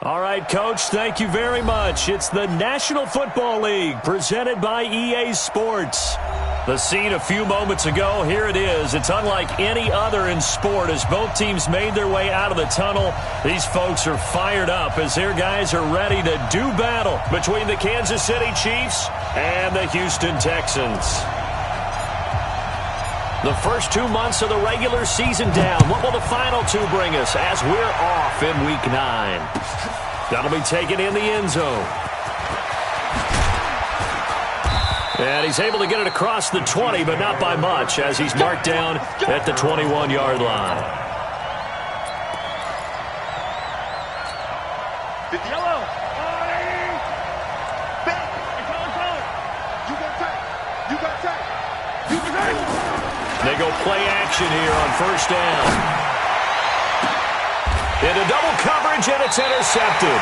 All right, Coach, thank you very much. It's the National Football League presented by EA Sports. The scene a few moments ago, here it is. It's unlike any other in sport as both teams made their way out of the tunnel. These folks are fired up as their guys are ready to do battle between the Kansas City Chiefs and the Houston Texans. The first 2 months of the regular season down. What will the final two bring us as we're off in Week 9? That'll be taken in the end zone. And he's able to get it across the 20, but not by much as he's marked down at the 21-yard line. They go play action here on first down. Into double coverage, and it's intercepted.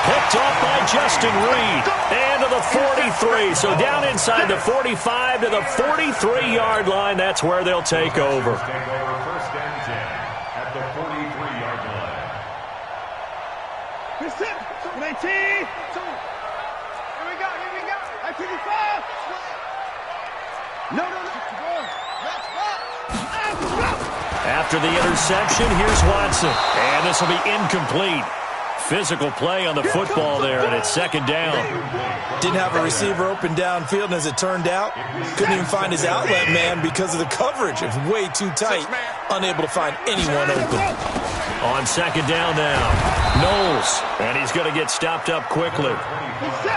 Picked off by Justin Reed. And to the 43. So down inside the 45 to the 43-yard line. That's where they'll take over. First and 10 at the 43-yard line. Here we go. 1985. No. After the interception, here's Watson. And this will be incomplete. Physical play on the football there, and it's second down. Didn't have a receiver open downfield, and as it turned out, couldn't even find his outlet man because of the coverage. It was way too tight, unable to find anyone open. On second down now, Knowles, and he's going to get stopped up quickly.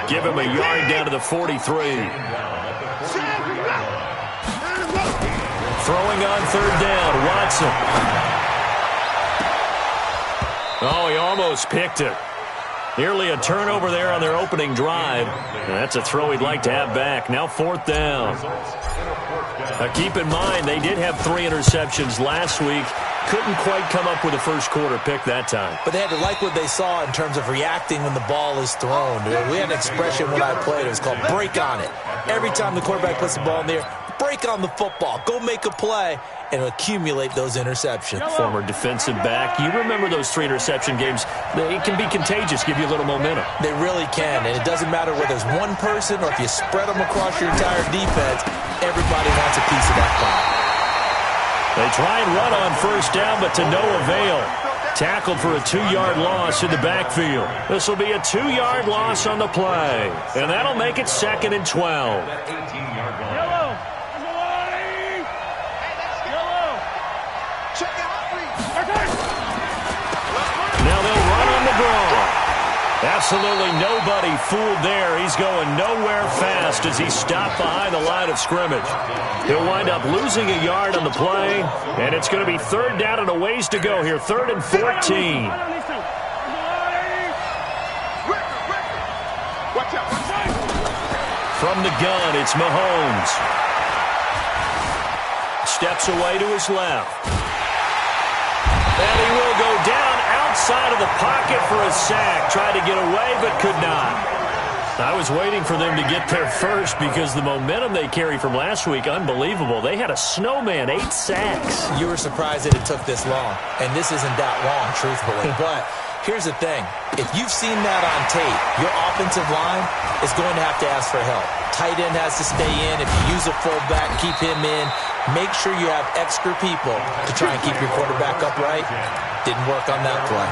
Give him a yard down to the 43. Throwing on third down, Watson. Oh, he almost picked it. Nearly a turnover there on their opening drive. And that's a throw he'd like to have back. Now fourth down. Now keep in mind, they did have 3 interceptions last week. Couldn't quite come up with a first quarter pick that time. But they had to like what they saw in terms of reacting when the ball is thrown. We had an expression when I played. It was called break on it. Every time the quarterback puts the ball in there, break on the football. Go make a play and accumulate those interceptions. Former defensive back. You remember those 3 interception games. It can be contagious, give you a little momentum. They really can, and it doesn't matter whether it's one person or if you spread them across your entire defense, everybody wants a piece of that pie. They try and run on first down, but to no avail. Tackled for a 2-yard loss in the backfield. This will be a 2-yard loss on the play, and that'll make it second and 12. Now they'll run on the draw. Absolutely nobody fooled there. He's going nowhere fast as he's stopped behind the line of scrimmage. He'll wind up losing a yard on the play, and it's going to be third down and a ways to go here. 3rd and 14. From the gun, it's Mahomes. Steps away to his left. And he will go down outside of the pocket for a sack. Tried to get away, but could not. I was waiting for them to get there first because the momentum they carry from last week, unbelievable. They had a snowman, 8 sacks. You were surprised that it took this long, and this isn't that long, truthfully. But here's the thing. If you've seen that on tape, your offensive line is going to have to ask for help. Tight end has to stay in. If you use a fullback, keep him in. Make sure you have extra people to try and keep your quarterback upright. Didn't work on that play.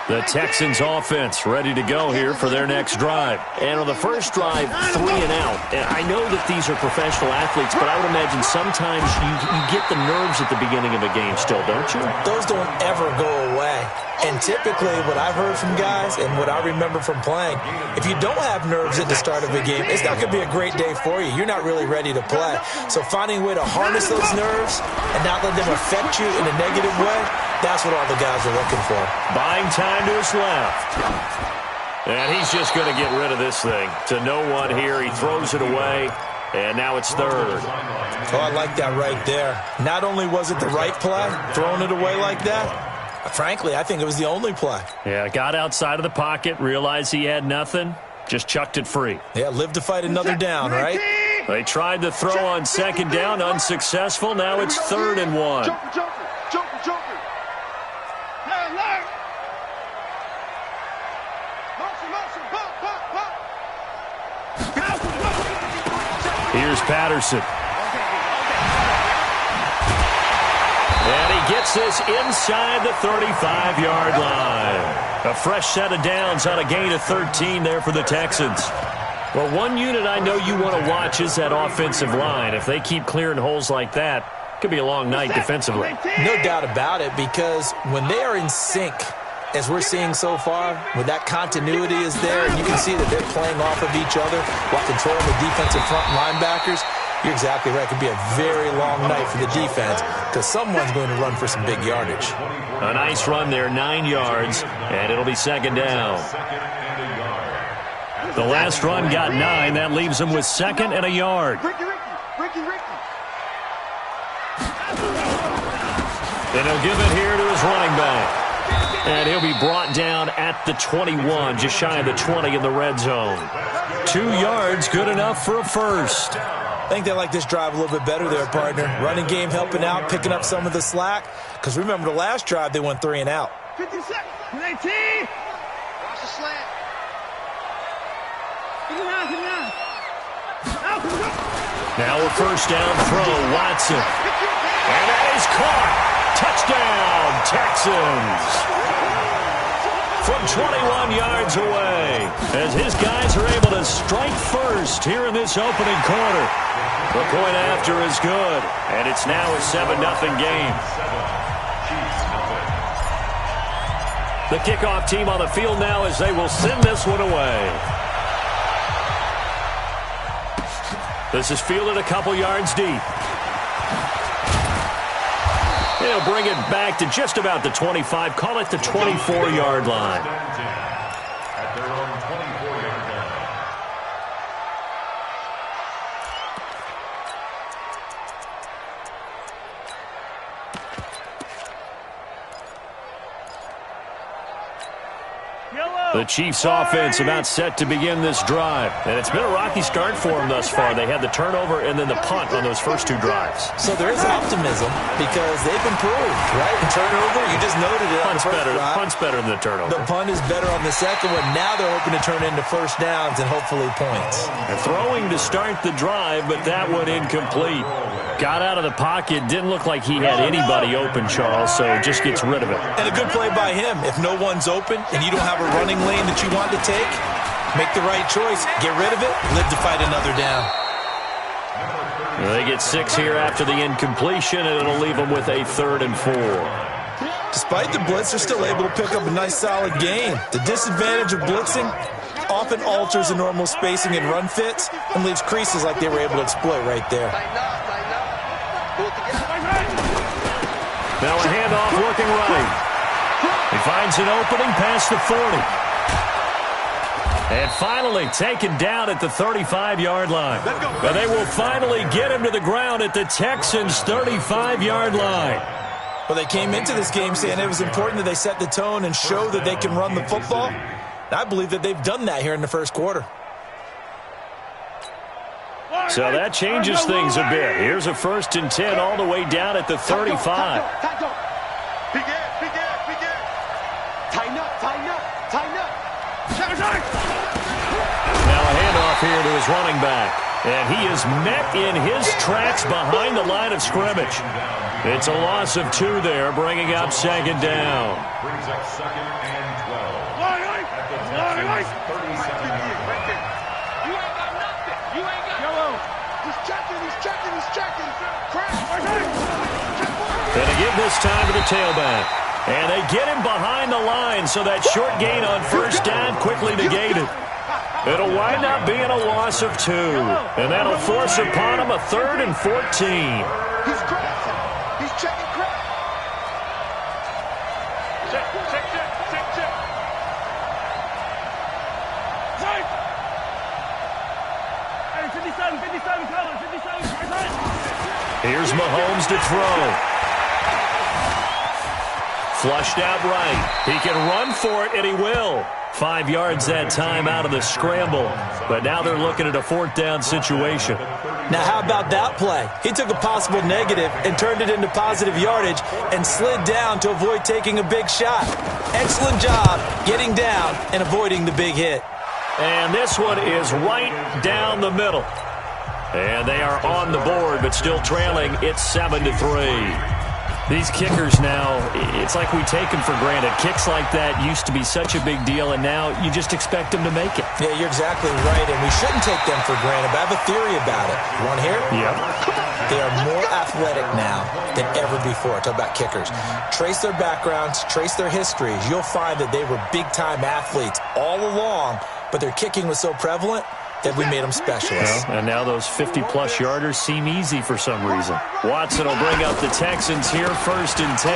The Texans offense ready to go here for their next drive. And on the first drive, 3 and out. And I know that these are professional athletes, but I would imagine sometimes you get the nerves at the beginning of a game still, don't you? Those don't ever go away. And typically what I've heard from guys and what I remember from playing, if you don't have nerves at the start of a game, it's not going to be a great day for you. You're not really ready to play. So finding a way to harness those nerves and not let them affect you in a negative way, that's what all the guys are looking for. Buying time to his left. And he's just going to get rid of this thing. To no one here. He throws it away. And now it's third. Oh, I like that right there. Not only was it the right play, throwing it away like that, frankly, I think it was the only play. Yeah, got outside of the pocket, realized he had nothing, just chucked it free. Yeah, live to fight another down, right? They tried to throw on second down, unsuccessful. Now it's 3rd and 1. Here's Patterson. And he gets this inside the 35-yard line. A fresh set of downs on a gain of 13 there for the Texans. Well, one unit I know you want to watch is that offensive line. If they keep clearing holes like that, it could be a long night defensively. No doubt about it, because when they are in sync, as we're seeing so far, when that continuity is there, and you can see that they're playing off of each other while controlling the defensive front linebackers, you're exactly right. It could be a very long night for the defense because someone's going to run for some big yardage. A nice run there, 9 yards, and it'll be second down. The last run got 9. That leaves him with second and a yard. And he'll give it here to his running back. And he'll be brought down at the 21, just shy of the 20 in the red zone. 2 yards, good enough for a first. I think they like this drive a little bit better there, partner. Running game helping out, picking up some of the slack. Because remember, the last drive, they went 3 and out. 50 seconds. 18. Watch the slant. Now a first down throw, Watson. And that is caught. Touchdown, Texans. From 21 yards away, as his guys are able to strike first here in this opening quarter. The point after is good, and it's now a 7-0 game. The kickoff team on the field now as they will send this one away. This is fielded a couple yards deep. They'll bring it back to just about the 25. Call it the 24-yard line. At their own 24-yard line. The Chiefs offense about set to begin this drive. And it's been a rocky start for them thus far. They had the turnover and then the punt on those first 2 drives. So there is optimism because they've improved, right? The turnover, you just noted it. Punt's better than the turnover. The punt is better on the second one. Now they're hoping to turn into first downs and hopefully points. And throwing to start the drive, but that one incomplete. Got out of the pocket. Didn't look like he had anybody open, Charles, so just gets rid of it. And a good play by him. If no one's open and you don't have a running lane that you want to take, make the right choice. Get rid of it. Live to fight another down. They get 6 here after the incompletion, and it'll leave them with a 3rd and 4. Despite the blitz, they're still able to pick up a nice solid gain. The disadvantage of blitzing often alters the normal spacing and run fits and leaves creases like they were able to exploit right there. Now a handoff looking right. He finds an opening past the 40. And finally taken down at the 35-yard line. But they will finally get him to the ground at the Texans' 35-yard line. Well, they came into this game saying it was important that they set the tone and show that they can run the football. And I believe that they've done that here in the first quarter. So that changes things a bit. Here's a 1st and 10 all the way down at the 35. Tighten up. Now a handoff here to his running back. And he is met in his tracks behind the line of scrimmage. It's a loss of 2 there, bringing up second down. Brings up 2nd and 12. At the Texans' 37-yard line. And again this time to the tailback. And they get him behind the line, so that short gain on first down quickly negated. It'll wind up being a loss of 2. And that'll force upon him a 3rd and 14. He's crossing. He's checking cross. Check. Hey, 57, color, 57. Here's Mahomes to throw. Flushed out right. He can run for it, and he will. 5 yards that time out of the scramble. But now they're looking at a 4th down situation. Now, how about that play? He took a possible negative and turned it into positive yardage and slid down to avoid taking a big shot. Excellent job getting down and avoiding the big hit. And this one is right down the middle. And they are on the board, but still trailing. It's 7-3. These kickers now, it's like we take them for granted. Kicks like that used to be such a big deal, and now you just expect them to make it. Yeah, you're exactly right, and we shouldn't take them for granted, but I have a theory about it. You want to hear it? Yeah. They are more athletic now than ever before. Talk about kickers. Trace their backgrounds, trace their histories. You'll find that they were big-time athletes all along, but their kicking was so prevalent that we made them specialists. Well, and now those 50-plus yarders seem easy for some reason. Watson will bring up the Texans here, 1st and 10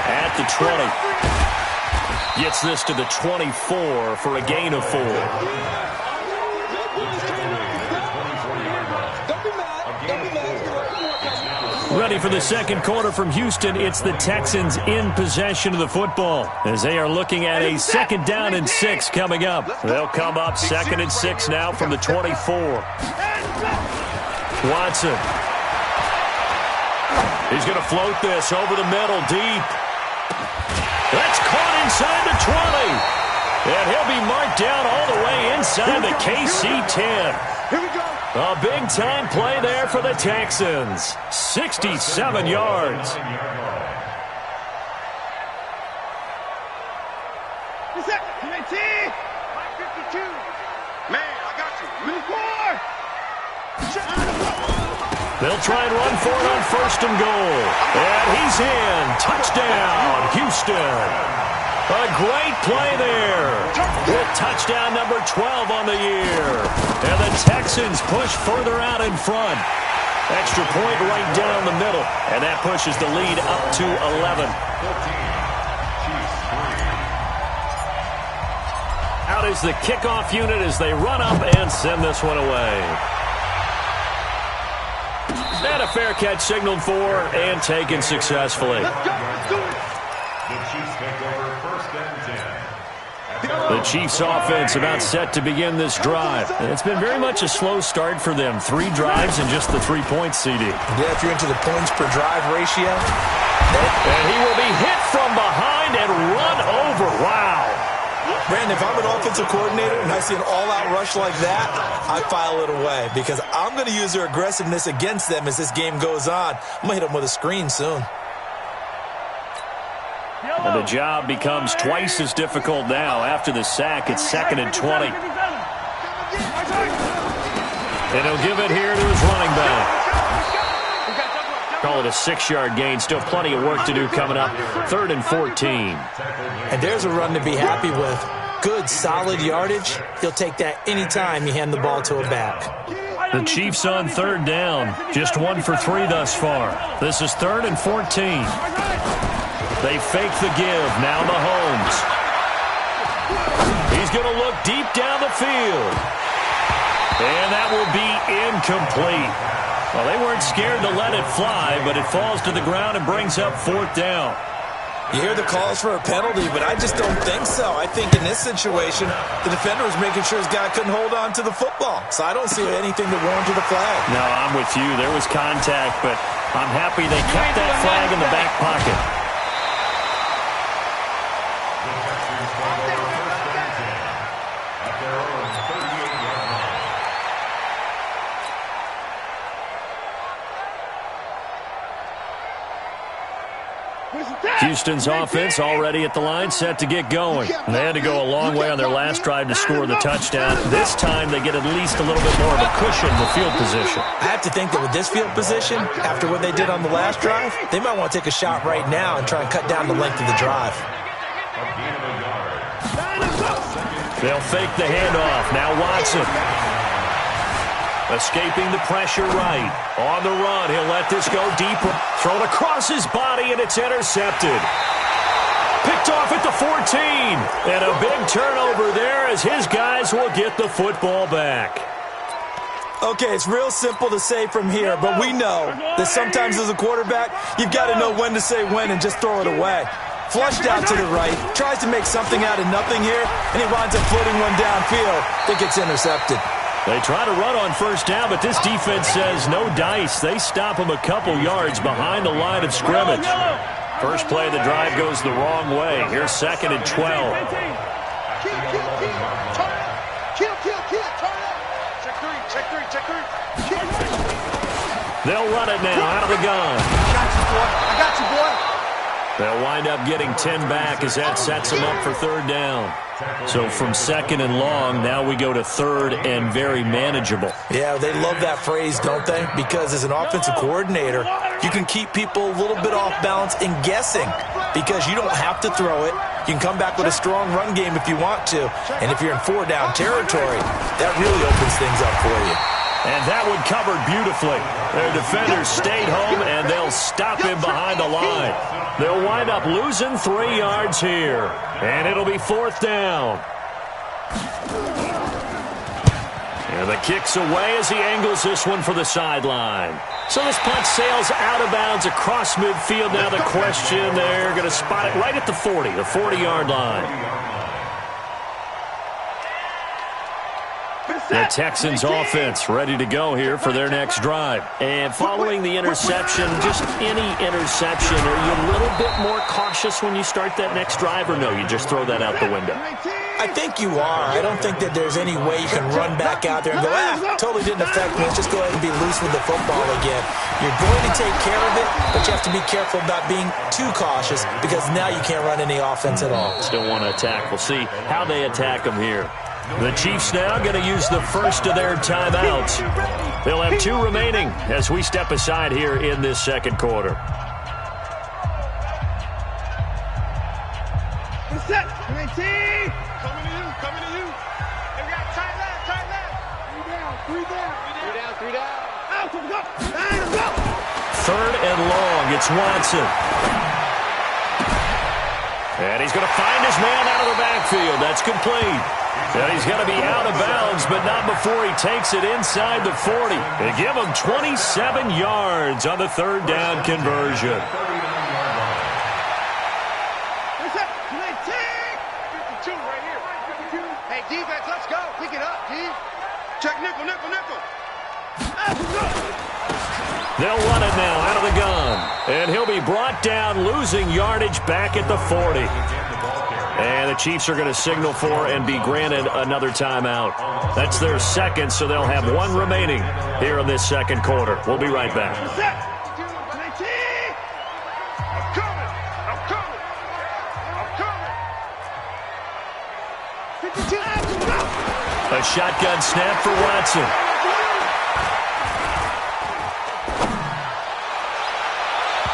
at the 20. Gets this to the 24 for a gain of 4. Ready for the second quarter from Houston. It's the Texans in possession of the football as they are looking at a 2nd down and 6 coming up. They'll come up 2nd and 6 now from the 24. Watson. He's going to float this over the middle deep. That's caught inside the 20. And he'll be marked down all the way inside the KC 10. Here we go. A big-time play there for the Texans. 67 yards. What's that? 19. 552. Man, I got you. 24. They'll try and run for it on 1st and goal. And he's in. Touchdown, Houston. A great play there with touchdown number 12 on the year. And the Texans push further out in front. Extra point right down the middle. And that pushes the lead up to 11. Out is the kickoff unit as they run up and send this one away. And a fair catch signaled for and taken successfully. Let's do it. The Chiefs take over 1st and 10. The Chiefs offense about set to begin this drive. It's been very much a slow start for them. 3 drives and just the 3 points, CD. Yeah, if you're into the points per drive ratio. And he will be hit from behind and run over. Wow. Brandon, if I'm an offensive coordinator and I see an all-out rush like that, I file it away because I'm going to use their aggressiveness against them as this game goes on. I'm going to hit them with a screen soon. And the job becomes twice as difficult now after the sack. It's 2nd and 20. And he'll give it here to his running back. Call it a 6-yard gain. Still plenty of work to do coming up. 3rd and 14. And there's a run to be happy with. Good, solid yardage. He'll take that anytime you hand the ball to a back. The Chiefs on 3rd down. Just 1 for 3 thus far. This is 3rd and 14. They fake the give. Now Mahomes. He's going to look deep down the field. And that will be incomplete. Well, they weren't scared to let it fly, but it falls to the ground and brings up 4th down. You hear the calls for a penalty, but I just don't think so. I think in this situation, the defender was making sure his guy couldn't hold on to the football. So I don't see anything to warrant the flag. No, I'm with you. There was contact, but I'm happy they kept that flag in the back pocket. Houston's offense already at the line, set to get going. And they had to go a long way on their last drive to score the touchdown. This time they get at least a little bit more of a cushion in the field position. I have to think that with this field position, after what they did on the last drive, they might want to take a shot right now and try and cut down the length of the drive. They'll fake the handoff. Now Watson. Escaping the pressure right. On the run, he'll let this go deeper. Thrown across his body, and it's intercepted. Picked off at the 14. And a big turnover there as his guys will get the football back. Okay, it's real simple to say from here, but we know that sometimes as a quarterback, you've got to know when to say when and just throw it away. Flushed out to the right. Tries to make something out of nothing here, and he winds up floating one downfield that gets intercepted. They try to run on first down, but this defense says no dice. They stop him a couple yards behind the line of scrimmage. First play of the drive goes the wrong way. Here's 2nd and 12. They'll run it now out of the gun. I got you, boy. They'll wind up getting 10 back as that sets them up for 3rd down. So from 2nd and long, now we go to 3rd and very manageable. Yeah, they love that phrase, don't they? Because as an offensive coordinator, you can keep people a little bit off balance and guessing because you don't have to throw it. You can come back with a strong run game if you want to. And if you're in 4-down territory, that really opens things up for you. And that one covered beautifully. Their defenders stayed home, and they'll stop him behind the line. They'll wind up losing 3 yards here. And it'll be 4th down. And the kick's away as he angles this one for the sideline. So this punt sails out of bounds across midfield. Now the question, they're going to spot it right at the 40, the 40-yard line. The Texans offense ready to go here for their next drive. And following the interception, just any interception, are you a little bit more cautious when you start that next drive, or no, you just throw that out the window? I think you are. I don't think that there's any way you can run back out there and go, totally didn't affect me. Let's just go ahead and be loose with the football again. You're going to take care of it, but you have to be careful about being too cautious because now you can't run any offense at all. Still want to attack. We'll see how they attack them here. The Chiefs now going to use the first of their timeouts. They'll have 2 remaining as we step aside here in this 2nd quarter. Set. Coming to you. Coming to you. Hey, we got tight left. 3 down. Out, let's go. Let's go. 3rd and long. It's Watson. And he's going to find his man out of the backfield. That's complete. And he's going to be out of bounds, but not before he takes it inside the 40. They give him 27 yards on the 3rd down conversion. 52 right here. 52. Hey, defense, let's go. Pick it up, D. Check nickel. They'll run it now out of the gun. And he'll be brought down, losing yardage back at the 40. And the Chiefs are going to signal for and be granted another timeout. That's their 2nd, so they'll have 1 remaining here in this 2nd quarter. We'll be right back. A shotgun snap for Watson.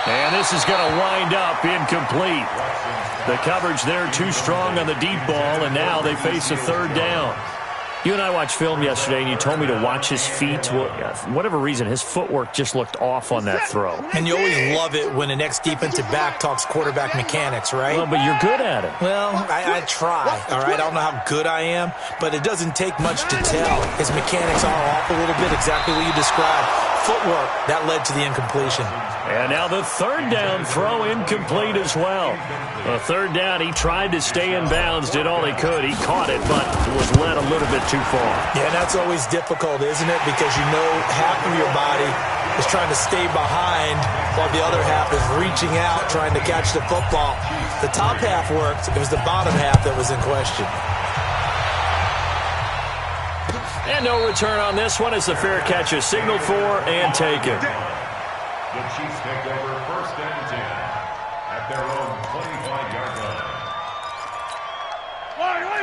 And this is going to wind up incomplete. The coverage there too strong on the deep ball, and now they face a 3rd down. You and I watched film yesterday, and you told me to watch his feet. Well, for whatever reason, his footwork just looked off on that throw. And you always love it when the next defensive back talks quarterback mechanics, right? Well, but you're good at it. Well, I try, all right? I don't know how good I am, but it doesn't take much to tell. His mechanics are off a little bit, exactly what you described. Footwork, that led to the incompletion. And now the 3rd down throw incomplete as well. The 3rd down, he tried to stay in bounds, did all he could. He caught it, but was led a little bit too far. Yeah, and that's always difficult, isn't it? Because you know half of your body is trying to stay behind while the other half is reaching out, trying to catch the football. The top half worked. It was the bottom half that was in question. And no return on this one as the fair catch is signaled for and taken. The Chiefs take over 1st and 10 at their own 25-yard line.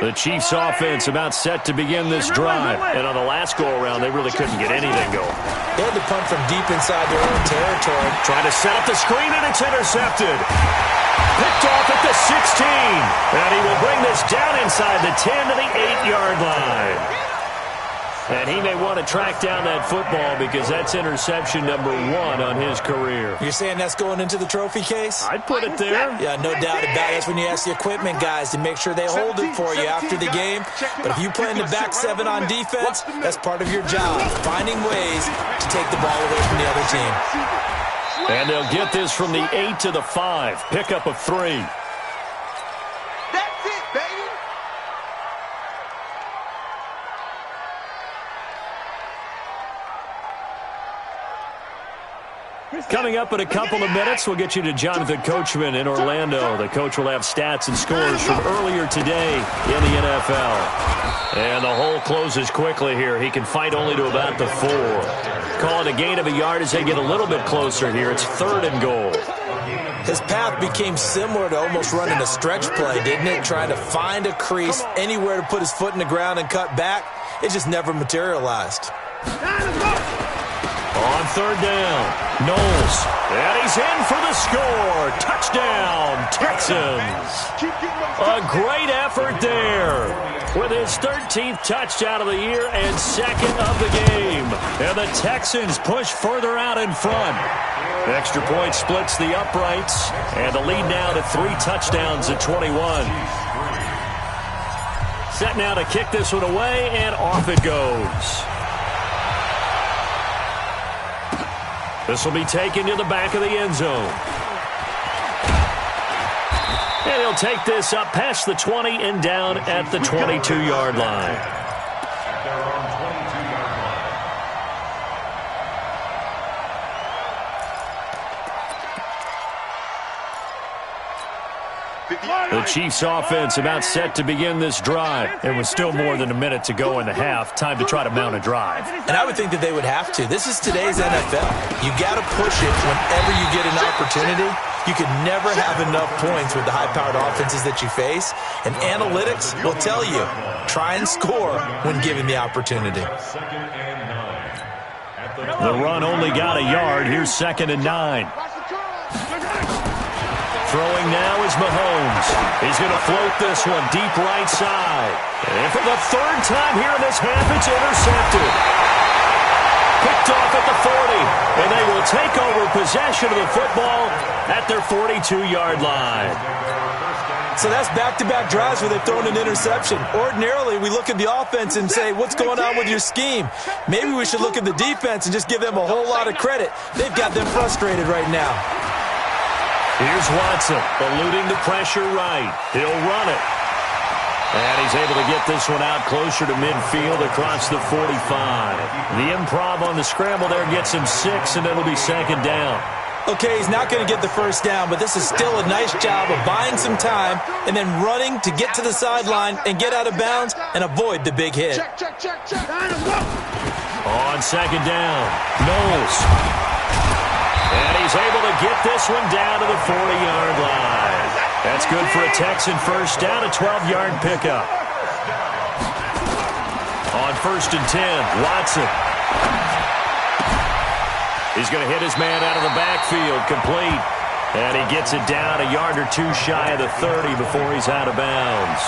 The Chiefs offense about set to begin this drive. And on the last go-around, they really couldn't get anything going. They had to punt from deep inside their own territory. Trying to set up the screen, and it's intercepted. Picked off at the 16. And he will bring this down inside the 10 to the 8-yard line. And he may want to track down that football because that's interception number 1 on his career. You're saying that's going into the trophy case? I'd put it there. Yeah, no doubt about it. That's when you ask the equipment guys to make sure they hold it for you after the game. But if you play in the back 7 on defense, that's part of your job, finding ways to take the ball away from the other team. And they'll get this from the 8 to the 5. Pickup of 3. Coming up in a couple of minutes, we'll get you to Jonathan Coachman in Orlando. The coach will have stats and scores from earlier today in the NFL. And the hole closes quickly here. He can fight only to about the 4. Call it a gain of a yard as they get a little bit closer here. It's 3rd and goal. His path became similar to almost running a stretch play, didn't it? Trying to find a crease, anywhere to put his foot in the ground and cut back. It just never materialized. On 3rd down, Knowles. And he's in for the score. Touchdown, Texans. A great effort there with his 13th touchdown of the year and 2nd of the game. And the Texans push further out in front. Extra point splits the uprights, and the lead now to 3 touchdowns at 21. Set now to kick this one away, and off it goes. This will be taken to the back of the end zone. And he'll take this up past the 20 and down at the 22-yard line. At their own 22-yard line. The Chiefs offense about set to begin this drive. It was still more than a minute to go in the half. Time to try to mount a drive. And I would think that they would have to. This is today's NFL. You got to push it whenever you get an opportunity. You can never have enough points with the high-powered offenses that you face. And analytics will tell you, try and score when given the opportunity. The run only got a yard. Here's 2nd and 9. Throwing now is Mahomes. He's going to float this one deep right side. And for the 3rd time here in this half, it's intercepted. Picked off at the 40. And they will take over possession of the football at their 42-yard line. So that's back-to-back drives where they've thrown an interception. Ordinarily, we look at the offense and say, what's going on with your scheme? Maybe we should look at the defense and just give them a whole lot of credit. They've got them frustrated right now. Here's Watson, eluding the pressure right. He'll run it. And he's able to get this one out closer to midfield across the 45. The improv on the scramble there gets him 6, and it'll be 2nd down. Okay, he's not going to get the 1st down, but this is still a nice job of buying some time and then running to get to the sideline and get out of bounds and avoid the big hit. On 2nd down, Knowles. And he's able to get this one down to the 40-yard line. That's good for a Texan 1st down, a 12-yard pickup. On 1st and 10, Watson. He's going to hit his man out of the backfield, complete. And he gets it down a yard or 2 shy of the 30 before he's out of bounds.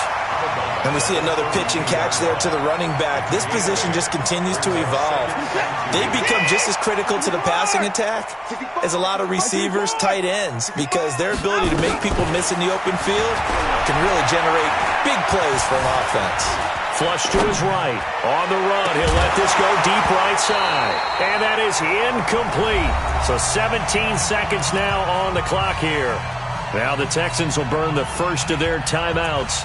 And we see another pitch and catch there to the running back. This position just continues to evolve. They become just as critical to the passing attack as a lot of receivers, tight ends, because their ability to make people miss in the open field can really generate big plays for an offense. Flush to his right. On the run, he'll let this go deep right side. And that is incomplete. So 17 seconds now on the clock here. Now the Texans will burn the first of their timeouts,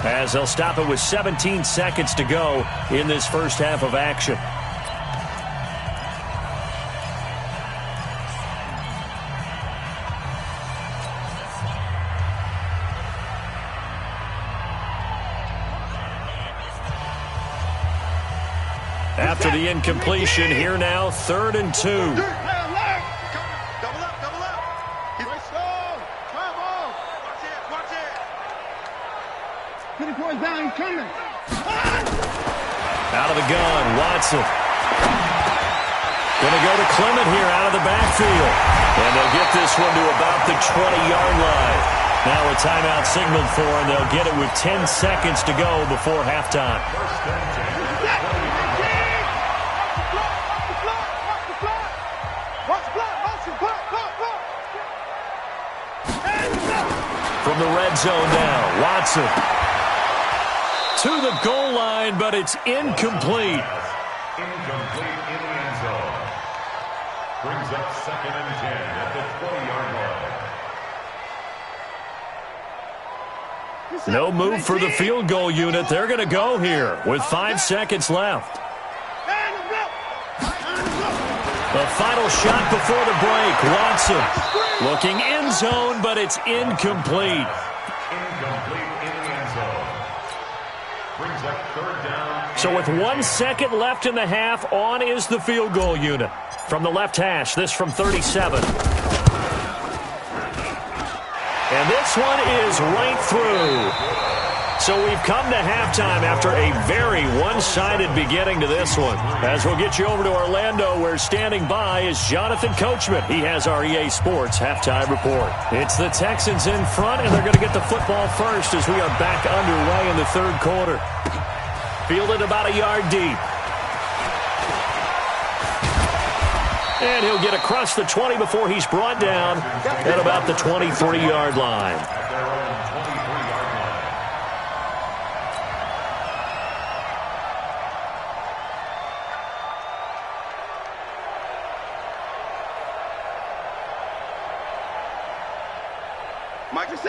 as they'll stop it with 17 seconds to go in this first half of action. After the incompletion, here now, 3rd and 2. Double up. He's trouble. Watch it. 20 points down, he's coming. Out of the gun, Watson. Going to go to Clement here out of the backfield. And they'll get this one to about the 20-yard line. Now a timeout signaled for, and they'll get it with 10 seconds to go before halftime. From the red zone now, Watson. To the goal line, but it's incomplete. Incomplete in the end zone. Brings up 2nd and 10 at the 20-yard line. No move for the field goal unit. They're going to go here with 5 seconds left. The final shot before the break. Watson looking end zone, but it's incomplete. Incomplete in the end zone. Brings up third down. So with 1 second left in the half, on is the field goal unit. From the left hash, this from 37. And this one is right through. So we've come to halftime after a very one-sided beginning to this one. As we'll get you over to Orlando, where standing by is Jonathan Coachman. He has our EA Sports halftime report. It's the Texans in front, and they're going to get the football first as we are back underway in the third quarter. Fielded about a yard deep. And he'll get across the 20 before he's brought down at about the 23-yard line.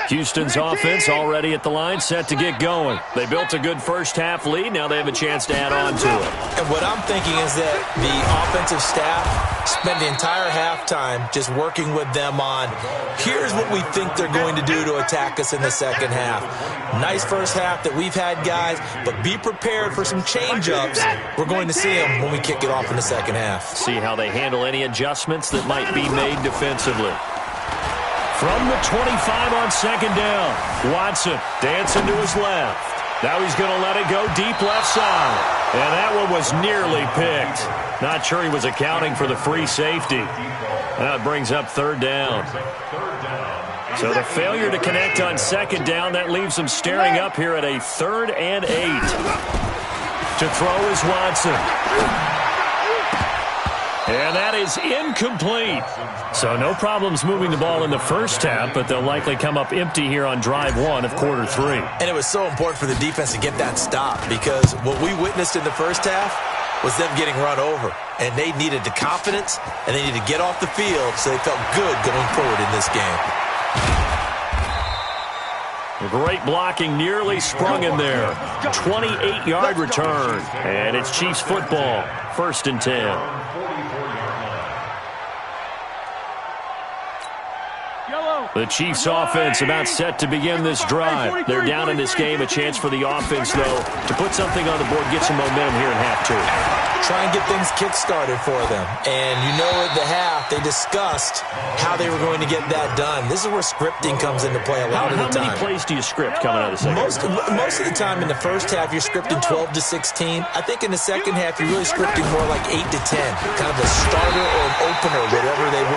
Houston's offense already at the line, set to get going. They built a good first-half lead. Now they have a chance to add on to it. And what I'm thinking is that the offensive staff spent the entire halftime just working with them on, here's what we think they're going to do to attack us in the second half. Nice first half that we've had, guys, but be prepared for some change-ups. We're going to see them when we kick it off in the second half. See how they handle any adjustments that might be made defensively. From the 25 on second down, Watson dancing to his left. Now he's going to let it go deep left side. And that one was nearly picked. Not sure he was accounting for the free safety. That brings up third down. So the failure to connect on second down, that leaves him staring up here at a 3rd and 8. To throw is Watson. And that is incomplete. So no problems moving the ball in the first half, but they'll likely come up empty here on drive 1 of quarter 3. And it was so important for the defense to get that stop, because what we witnessed in the first half was them getting run over. And they needed the confidence, and they needed to get off the field so they felt good going forward in this game. Great blocking, nearly sprung in there. 28-yard return. And it's Chiefs football, 1st and 10. The Chiefs offense about set to begin this drive. They're down in this game. A chance for the offense, though, to put something on the board, get some momentum here in half 2. Try and get things kick-started for them. And you know at the half, they discussed how they were going to get that done. This is where scripting comes into play a lot of the time. How many plays do you script coming out of the second half? Most of the time in the first half, you're scripting 12 to 16. I think in the second half, you're really scripting more like 8 to 10. Kind of a starter or an opener,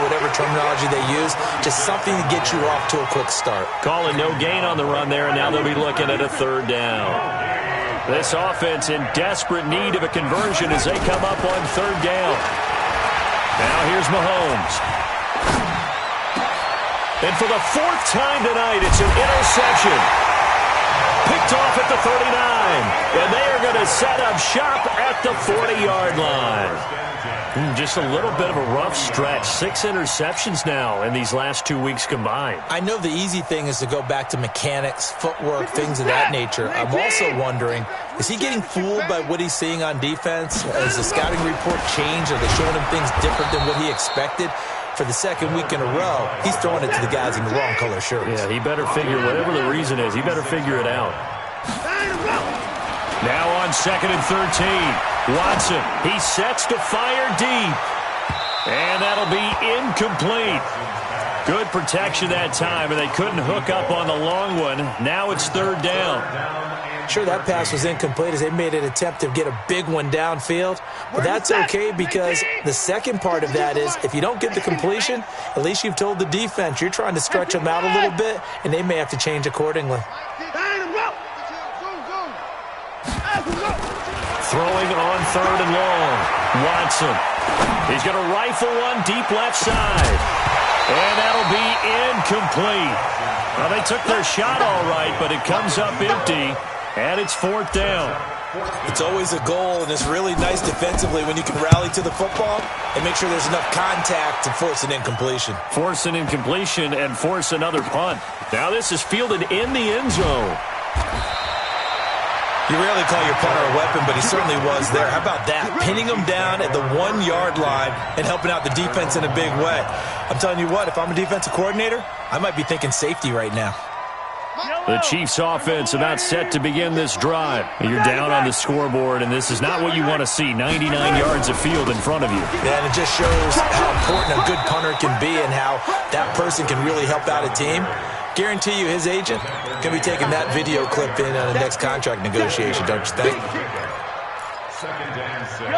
whatever terminology they use. Just something to get you off to a quick start. Calling no gain on the run there, and now they'll be looking at a 3rd down. This offense in desperate need of a conversion as they come up on 3rd down. Now here's Mahomes. And for the 4th time tonight, it's an interception. Picked off at the 39. And they are going to set up shop at the 40-yard line. Just a little bit of a rough stretch. 6 interceptions now in these last 2 weeks combined. I know the easy thing is to go back to mechanics, footwork, things of that nature. I'm also wondering, is he getting fooled by what he's seeing on defense? Has the scouting report changed? Are they showing him things different than what he expected? For the 2nd week in a row, he's throwing it to the guys in the wrong color shirts. Yeah, he better figure, whatever the reason is, he better figure it out. Now on 2nd and 13, Watson, he sets to fire deep. And that'll be incomplete. Good protection that time, and they couldn't hook up on the long one. Now it's 3rd down. Sure, that pass was incomplete as they made an attempt to get a big one downfield. But that's okay, because the second part of that is if you don't get the completion, at least you've told the defense you're trying to stretch them out a little bit, and they may have to change accordingly. Throwing on 3rd and long. Watson. He's going to rifle one deep left side. And that'll be incomplete. Well, they took their shot all right, but it comes up empty. And it's 4th down. It's always a goal, and it's really nice defensively when you can rally to the football and make sure there's enough contact to force an incompletion. Force an incompletion and force another punt. Now this is fielded in the end zone. You rarely call your punter a weapon, but he certainly was there. How about that? Pinning him down at the 1-yard line and helping out the defense in a big way. I'm telling you what, if I'm a defensive coordinator, I might be thinking safety right now. The Chiefs offense about set to begin this drive. You're down on the scoreboard, and this is not what you want to see, 99 yards of field in front of you. Yeah, and it just shows how important a good punter can be and how that person can really help out a team. Guarantee you his agent can be taking that video clip in on the next contract negotiation, don't you think?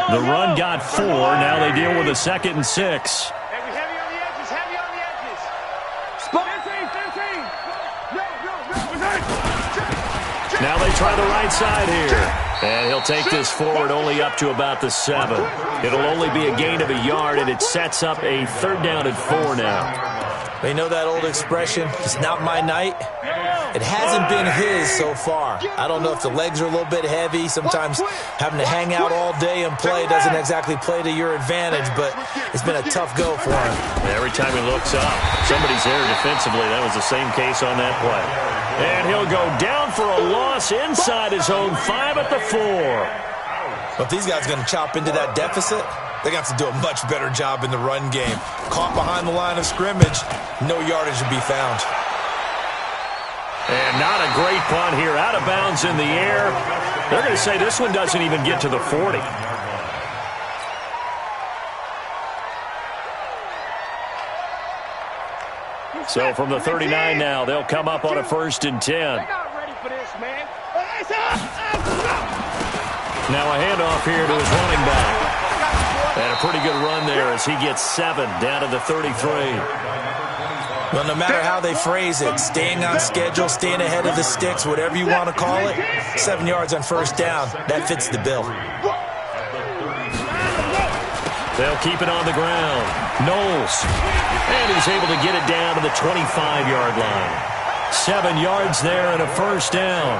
The run got 4. Now they deal with a 2nd and 6. Heavy on the edges, heavy on the edges. 15. Now they try the right side here. And he'll take this forward only up to about the 7. It'll only be a gain of a yard, and it sets up a 3rd down and 4 now. They know that old expression, it's not my night. It hasn't been his so far. I don't know if the legs are a little bit heavy. Sometimes having to hang out all day and play doesn't exactly play to your advantage, but it's been a tough go for him. Every time he looks up, somebody's there defensively. That was the same case on that play. And he'll go down for a loss inside his own 5 at the 4. But if these guys are going to chop into that deficit, they're going to have to do a much better job in the run game. Caught behind the line of scrimmage, no yardage to be found. And not a great punt here. Out of bounds in the air. They're going to say this one doesn't even get to the 40. So from the 39 now, they'll come up on a 1st and 10. They're not ready for this, man. Now a handoff here to his running back. And a pretty good run there as he gets 7 down to the 33. Well, no matter how they phrase it, staying on schedule, staying ahead of the sticks, whatever you want to call it, 7 yards on 1st down, that fits the bill. They'll keep it on the ground. Knowles. And he's able to get it down to the 25-yard line. 7 yards there and a 1st down.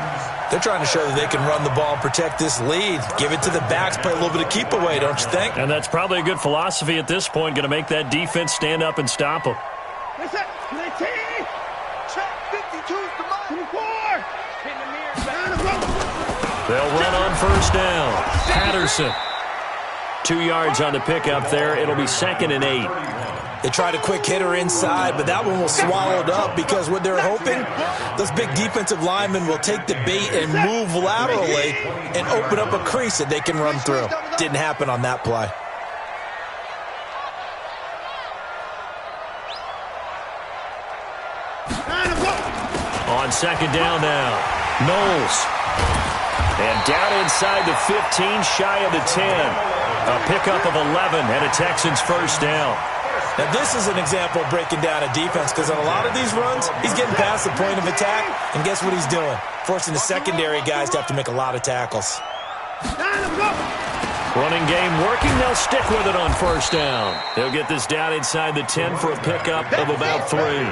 They're trying to show that they can run the ball and protect this lead. Give it to the backs, play a little bit of keep away, don't you think? And that's probably a good philosophy at this point, going to make that defense stand up and stop them. They'll run on 1st down. Patterson. 2 yards on the pickup there. It'll be 2nd and 8. They tried a quick hitter inside, but that one was swallowed up because what they're hoping, those big defensive linemen will take the bait and move laterally and open up a crease that they can run through. Didn't happen on that play. On 2nd down now. Knowles. And down inside the 15, shy of the 10. A pickup of 11 and a Texans 1st down. Now, this is an example of breaking down a defense because on a lot of these runs, he's getting past the point of attack, and guess what he's doing? Forcing the secondary guys to have to make a lot of tackles. Running game working. They'll stick with it on 1st down. They'll get this down inside the 10 for a pickup of about 3.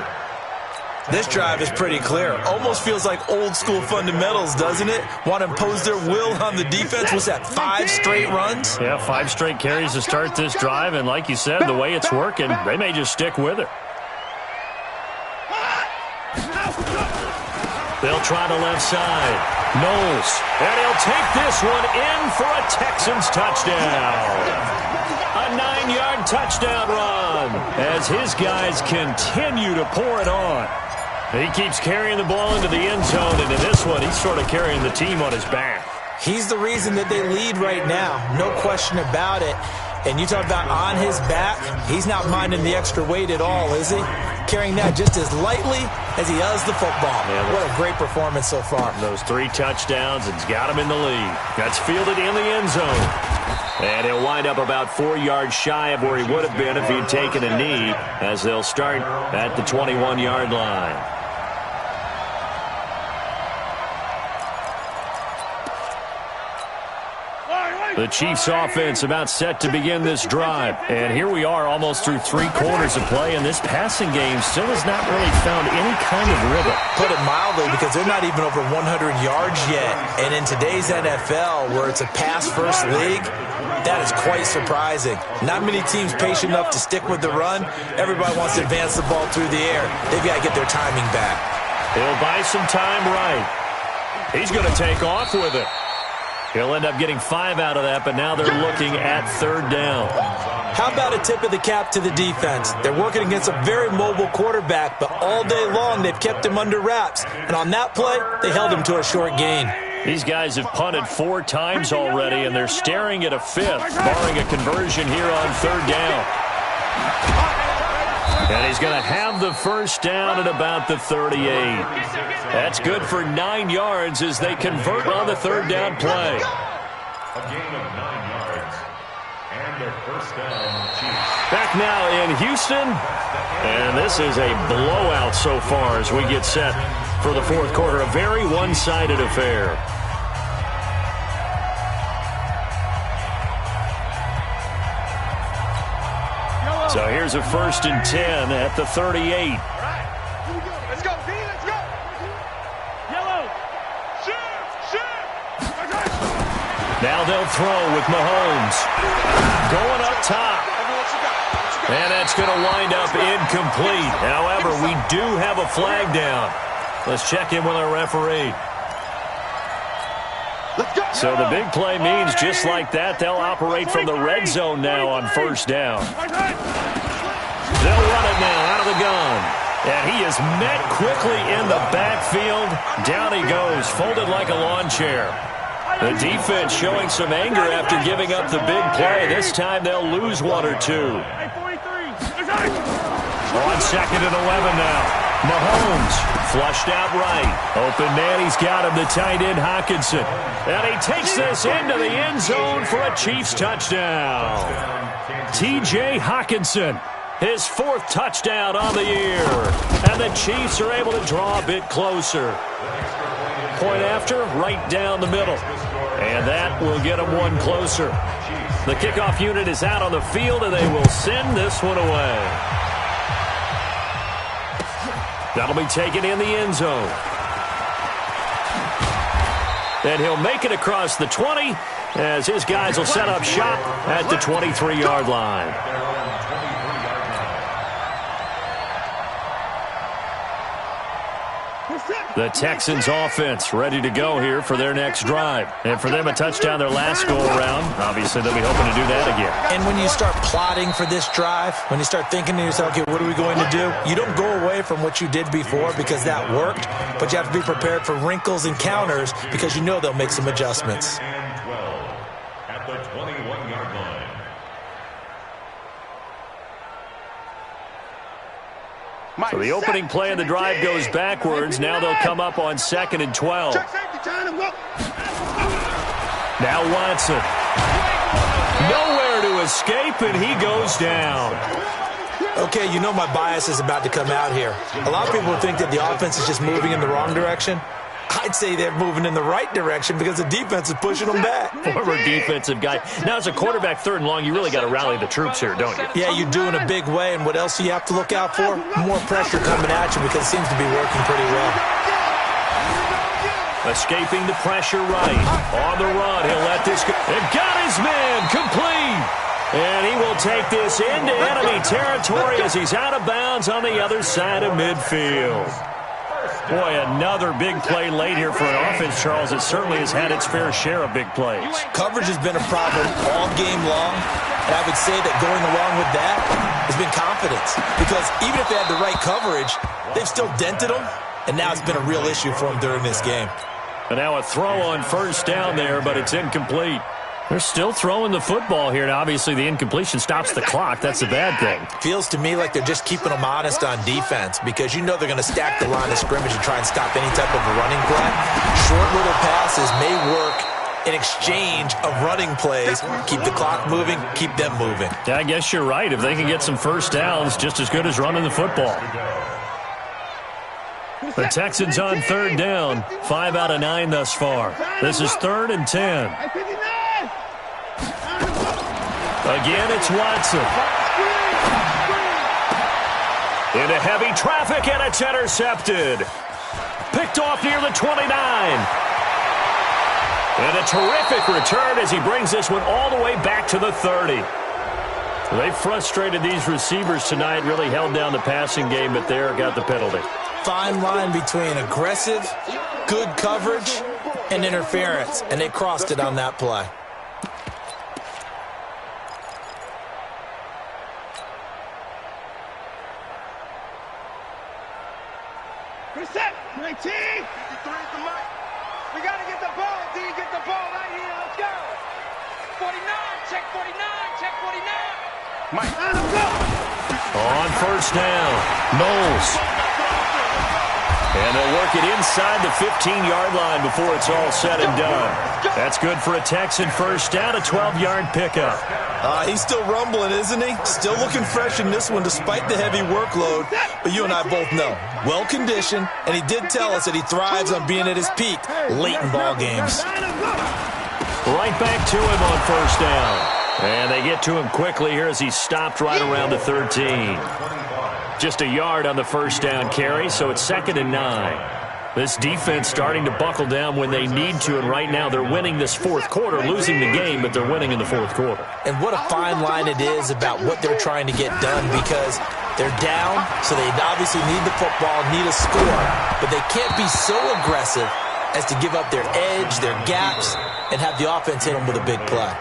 This drive is pretty clear. Almost feels like old school fundamentals, doesn't it? Want to impose their will on the defense. Was that 5 straight runs? Yeah, 5 straight carries to start this drive, and like you said, the way it's working, they may just stick with it. They'll try the left side. Knowles, and he'll take this one in for a Texans touchdown. A 9-yard touchdown run as his guys continue to pour it on. He keeps carrying the ball into the end zone, and in this one, he's sort of carrying the team on his back. He's the reason that they lead right now, no question about it. And you talk about on his back, he's not minding the extra weight at all, is he? Carrying that just as lightly as he does the football. Yeah, what a great performance so far. Those 3 touchdowns, it's got him in the lead. That's fielded in the end zone. And he'll wind up about 4 yards shy of where he would have been if he'd taken a knee, as they'll start at the 21-yard line. The Chiefs offense about set to begin this drive. And here we are almost through 3 quarters of play, and this passing game still has not really found any kind of rhythm. Put it mildly, because they're not even over 100 yards yet. And in today's NFL, where it's a pass-first league, that is quite surprising. Not many teams patient enough to stick with the run. Everybody wants to advance the ball through the air. They've got to get their timing back. He'll buy some time right. He's going to take off with it. He'll end up getting 5 out of that, but now they're looking at 3rd down. How about a tip of the cap to the defense? They're working against a very mobile quarterback, but all day long they've kept him under wraps. And on that play, they held him to a short gain. These guys have punted 4 times already, and they're staring at a 5th, barring a conversion here on 3rd down. And he's going to have the 1st down at about the 38. That's good for 9 yards as they convert on the 3rd down play. A gain of 9 yards. And their 1st down, Chiefs. Back now in Houston. And this is a blowout so far as we get set for the 4th quarter. A very one-sided affair. So here's a 1st and 10 at the 38. Let's go, D, let's go. Yellow. Shift. Now they'll throw with Mahomes. Going up top. And that's going to wind up incomplete. However, we do have a flag down. Let's check in with our referee. So the big play means just like that, they'll operate from the red zone now on 1st down. They'll run it now out of the gun. And he is met quickly in the backfield. Down he goes, folded like a lawn chair. The defense showing some anger after giving up the big play. This time they'll lose 1 or 2. On 2nd and 11 now. Mahomes flushed out right. Open man, he's got him, the tight end Hockenson. And he takes this into the end zone for a Chiefs touchdown. T.J. Hockenson, his 4th touchdown on the year. And the Chiefs are able to draw a bit closer. Point after, right down the middle. And that will get them 1 closer. The kickoff unit is out on the field, and they will send this one away. That'll be taken in the end zone. And he'll make it across the 20 as his guys will set up shop at the 23-yard line. The Texans offense ready to go here for their next drive. And for them, a touchdown their last go-around. Obviously, they'll be hoping to do that again. And when you start plotting for this drive, when you start thinking to yourself, okay, what are we going to do? You don't go away from what you did before because that worked, but you have to be prepared for wrinkles and counters because you know they'll make some adjustments. And 12 at the 21-yard line. So the opening play of the drive goes backwards. Now they'll come up on 2nd and 12. Now Watson. Nowhere to escape, and he goes down. Okay, you know my bias is about to come out here. A lot of people think that the offense is just moving in the wrong direction. I'd say they're moving in the right direction because the defense is pushing them back. Former defensive guy. Now, as a quarterback 3rd and long, you really got to rally the troops here, don't you? Yeah, you do in a big way. And what else do you have to look out for? More pressure coming at you because it seems to be working pretty well. Escaping the pressure right. On the run, he'll let this go. And got his man complete. And he will take this into enemy territory as he's out of bounds on the other side of midfield. Boy, another big play late here for an offense, Charles. It certainly has had its fair share of big plays. Coverage has been a problem all game long, and I would say that going along with that has been confidence. Because even if they had the right coverage, they've still dented them, and now it's been a real issue for them during this game. And now a throw on 1st down there, but it's incomplete. They're still throwing the football here, and obviously the incompletion stops the clock. That's a bad thing. Feels to me like they're just keeping them honest on defense because you know they're going to stack the line of scrimmage and try and stop any type of a running play. Short little passes may work in exchange of running plays. Keep the clock moving, keep them moving. Yeah, I guess you're right. If they can get some 1st downs, just as good as running the football. The Texans on 3rd down, 5 out of 9 thus far. This is 3rd and 10. Again, it's Watson. Into heavy traffic, and it's intercepted. Picked off near the 29. And a terrific return as he brings this one all the way back to the 30. They frustrated these receivers tonight, really held down the passing game, but there got the penalty. Fine line between aggressive, good coverage, and interference, and they crossed it on that play. Reset. 19. We got to get the ball, D. Get the ball right here. Let's go. 49. Check 49. Check 49. Mike. Let's go. On first down, Knowles. And they'll work it inside the 15-yard line before it's all said and done. That's good for a Texan first down, a 12-yard pickup. He's still rumbling, isn't he? Still looking fresh in this one despite the heavy workload. But you and I both know, well-conditioned, and he did tell us that he thrives on being at his peak late in ball games. Right back to him on first down. And they get to him quickly here as he's stopped right around the 13. Just a yard on the first down carry, so it's 2nd and 9. This defense starting to buckle down when they need to, and right now they're winning this fourth quarter, losing the game, but they're winning in the fourth quarter. And what a fine line it is about what they're trying to get done, because they're down, so they obviously need the football, need a score, but they can't be so aggressive as to give up their edge, their gaps, and have the offense hit them with a big play.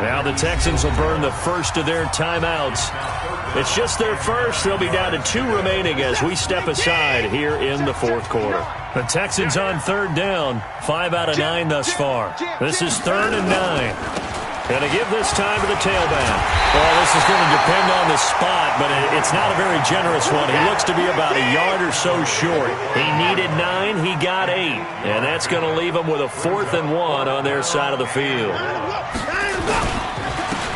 Now the Texans will burn the first of their timeouts. It's just their first. They'll be down to 2 remaining as we step aside here in the fourth quarter. The Texans on third down, 5 out of 9 thus far. This is 3rd and 9. Going to give this time to the tailback. Well, this is going to depend on the spot, but it's not a very generous one. He looks to be about a yard or so short. He needed 9, he got 8. And that's going to leave him with a 4th and 1 on their side of the field.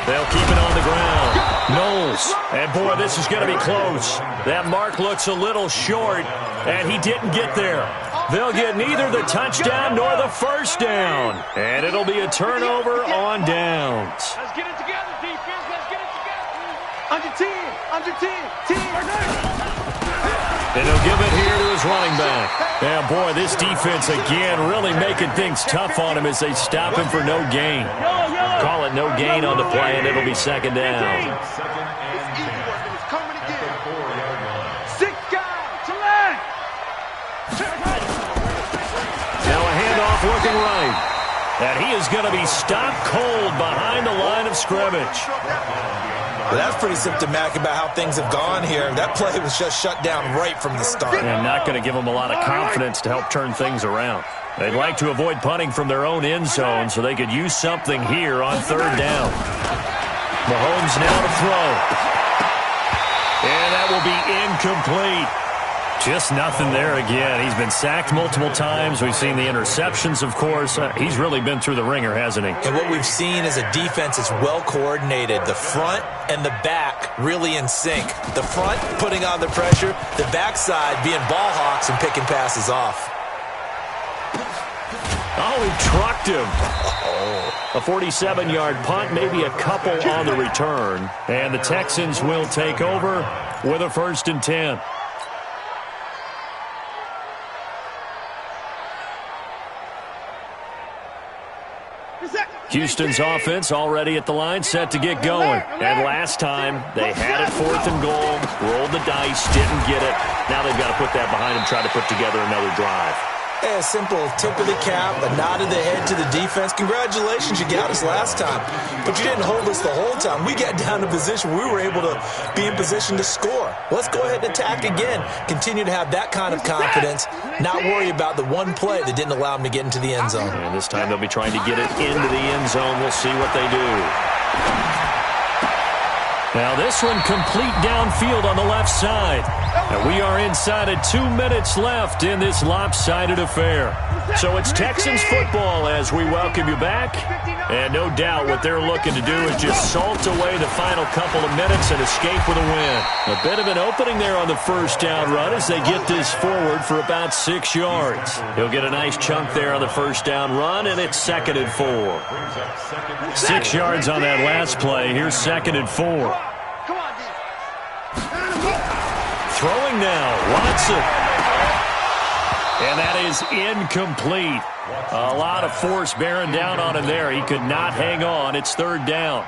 They'll keep it on the ground. Knowles. And, boy, this is going to be close. That mark looks a little short, and he didn't get there. They'll get neither the touchdown nor the first down. And it'll be a turnover on downs. Let's get it together, defense. Let's get it together. Under 10. Under 10. 10. And he'll give it here to his running back. Yeah, boy, this defense again really making things tough on him as they stop him for no gain. Call it no gain on the play, and it'll be 2nd down. Looking right. And he is going to be stopped cold behind the line of scrimmage. Well, that's pretty symptomatic about how things have gone here. That play was just shut down right from the start. And not going to give them a lot of confidence to help turn things around. They'd like to avoid punting from their own end zone so they could use something here on 3rd down. Mahomes now to throw. And that will be incomplete. Just nothing there again. He's been sacked multiple times. We've seen the interceptions, of course. He's really been through the ringer, hasn't he? And what we've seen is a defense that's well coordinated. The front and the back really in sync. The front putting on the pressure. The backside being ball hawks and picking passes off. Oh, he trucked him. A 47-yard punt, maybe a couple on the return. And the Texans will take over with a 1st and 10. Houston's offense already at the line, set to get going. And last time, they had it 4th and goal, rolled the dice, didn't get it. Now they've got to put that behind them, try to put together another drive. A simple tip of the cap, a nod of the head to the defense. Congratulations, you got us last time. But you didn't hold us the whole time. We got down to position. We were able to be in position to score. Let's go ahead and attack again. Continue to have that kind of confidence. Not worry about the one play that didn't allow them to get into the end zone. And this time they'll be trying to get it into the end zone. We'll see what they do. Now this one complete downfield on the left side. And we are inside of 2 minutes left in this lopsided affair. So it's Texans football as we welcome you back. And no doubt what they're looking to do is just salt away the final couple of minutes and escape with a win. A bit of an opening there on the first down run as they get this forward for about 6 yards. He'll get a nice chunk there on the first down run, and it's 2nd and 4. 6 yards on that last play. Here's 2nd and 4. Throwing now, Watson. And that is incomplete. A lot of force bearing down on him there. He could not hang on. It's 3rd down.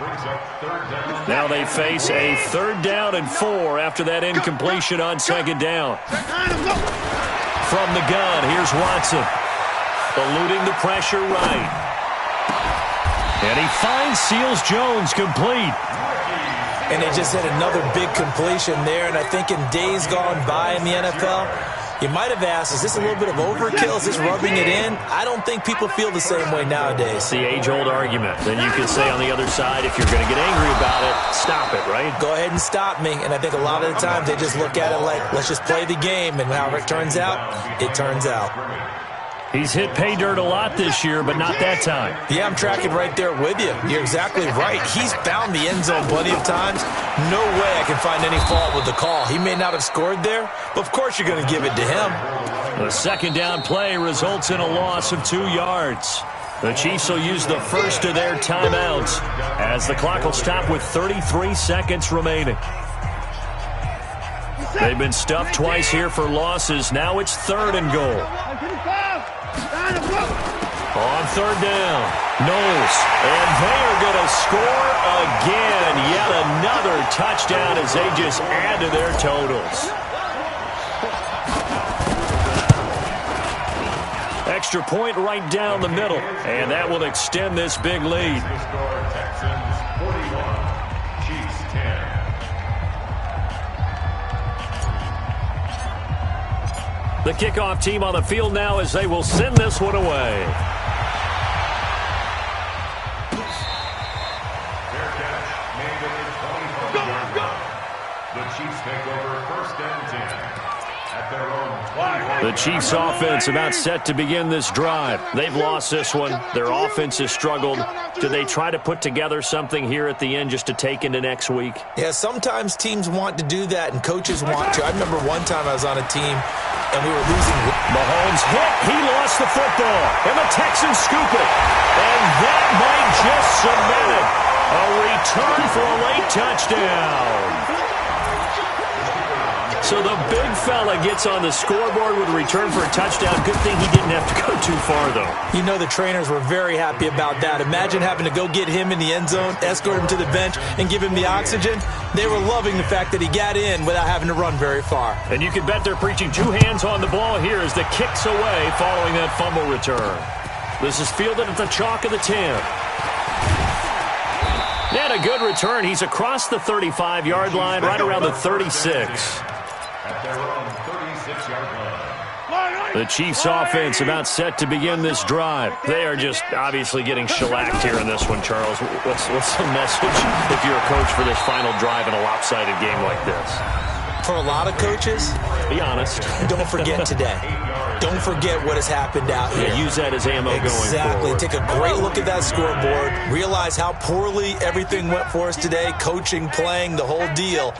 Now they face a 3rd down and 4 after that incompletion on 2nd down. From the gun, here's Watson. eluding the pressure right. And he finds Seals-Jones complete. And they just had another big completion there. And I think in days gone by in the NFL, you might have asked, is this a little bit of overkill? Is this rubbing it in? I don't think people feel the same way nowadays. It's the age-old argument. Then you could say on the other side, if you're going to get angry about it, stop it, right? Go ahead and stop me. And I think a lot of the times they just look at it like, let's just play the game. And however it turns out, it turns out. He's hit pay dirt a lot this year, but not that time. Yeah, I'm tracking right there with you. You're exactly right. He's found the end zone plenty of times. No way I can find any fault with the call. He may not have scored there, but of course you're going to give it to him. The second down play results in a loss of 2 yards. The Chiefs will use the first of their timeouts as the clock will stop with 33 seconds remaining. They've been stuffed twice here for losses. Now it's 3rd and goal. On 3rd down, Knowles, and they are going to score again. Yet another touchdown as they just add to their totals. Extra point right down the middle, and that will extend this big lead. Texans 41, Chiefs 10. The kickoff team on the field now as they will send this one away. Fair catch made at the 25-yard line. The Chiefs take over 1st and 10 at their own 25. The Chiefs offense about set to begin this drive. They've lost this one. Their offense has struggled. Do they try to put together something here at the end just to take into next week? Yeah, sometimes teams want to do that and coaches want to. I remember one time I was on a team and we were losing. Mahomes hit. He lost the football. And the Texans scoop it. And that might just cement it. A return for a late touchdown. So the big fella gets on the scoreboard with a return for a touchdown. Good thing he didn't have to go too far, though. You know the trainers were very happy about that. Imagine having to go get him in the end zone, escort him to the bench, and give him the oxygen. They were loving the fact that he got in without having to run very far. And you can bet they're preaching 2 hands on the ball here as the kick's away following that fumble return. This is fielded at the chalk of the 10. And a good return. He's across the 35-yard line, right around the 36. At their own 36-yard line. The Chiefs offense about set to begin this drive. They are just obviously getting shellacked here in this one, Charles. What's the message if you're a coach for this final drive in a lopsided game like this? For a lot of coaches, be honest. Don't forget today. Don't forget what has happened out here. Use that as ammo going forward. Exactly. Take a great look at that scoreboard. Realize how poorly everything went for us today. Coaching, playing, the whole deal.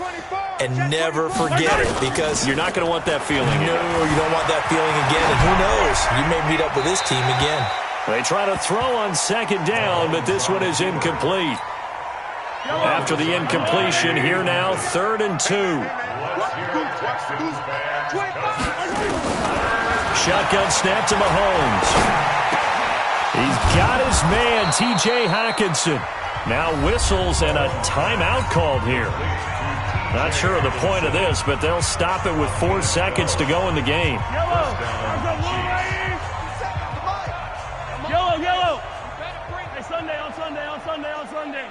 And never forget it, because you're not going to want that feeling again. No, you don't want that feeling again. And who knows? You may meet up with this team again. They try to throw on 2nd down, but this one is incomplete. After the incompletion, here now, 3rd and 2. Shotgun snap to Mahomes. He's got his man, T.J. Hockenson. Now whistles and a timeout called here. Not sure of the point of this, but they'll stop it with 4 seconds to go in the game. Yellow. Hey, Sunday.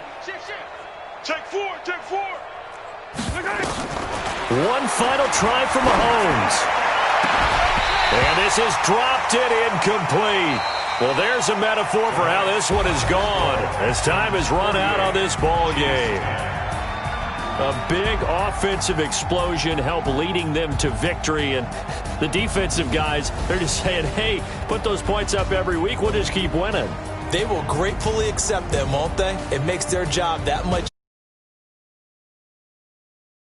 Take four. One final try for Mahomes. And this is dropped it incomplete. Well, there's a metaphor for how this one is gone as time has run out on this ball game. A big offensive explosion helped leading them to victory. And the defensive guys, they're just saying, hey, put those points up every week. We'll just keep winning. They will gratefully accept them, won't they? It makes their job that much